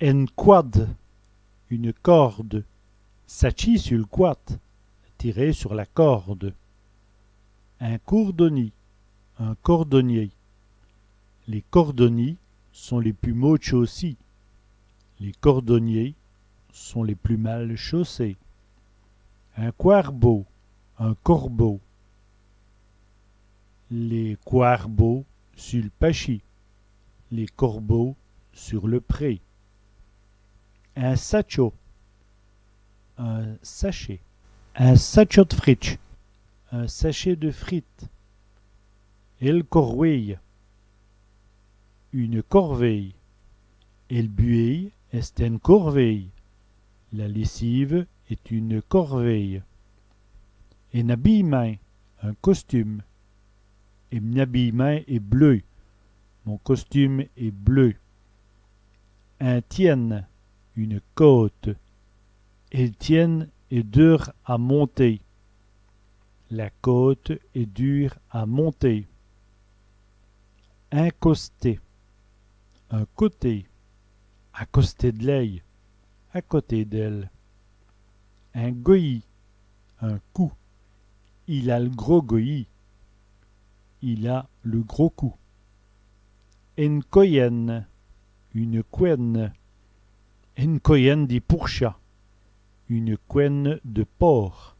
En quad, une corde. S'achit sur le quad, tirer sur la corde. Un cordonnier, un cordonnier. Les cordonniers sont les plus mal chaussés. Les cordonniers sont les plus mal chaussés. Un corbeau, un corbeau. Les corbeaux sur le pâchis, les corbeaux sur le pré. Un satchot, un sachet. Un satchot de frites, un sachet de frites. El corweille, une corveille. El bueil est une corveille. La lessive est une corveille. Un habillement, un costume. Et mon habillement est bleu. Mon costume est bleu. Un tienne, une côte. Et le tienne est dur à monter. La côte est dure à monter. Un costé, un côté. À côté de l'œil, à côté d'elle. Un goyi, un cou. Il a le gros goyi. Il a le gros cou. Une coyenne, une couenne. Une coyenne dit pour chat. Une couenne de porc.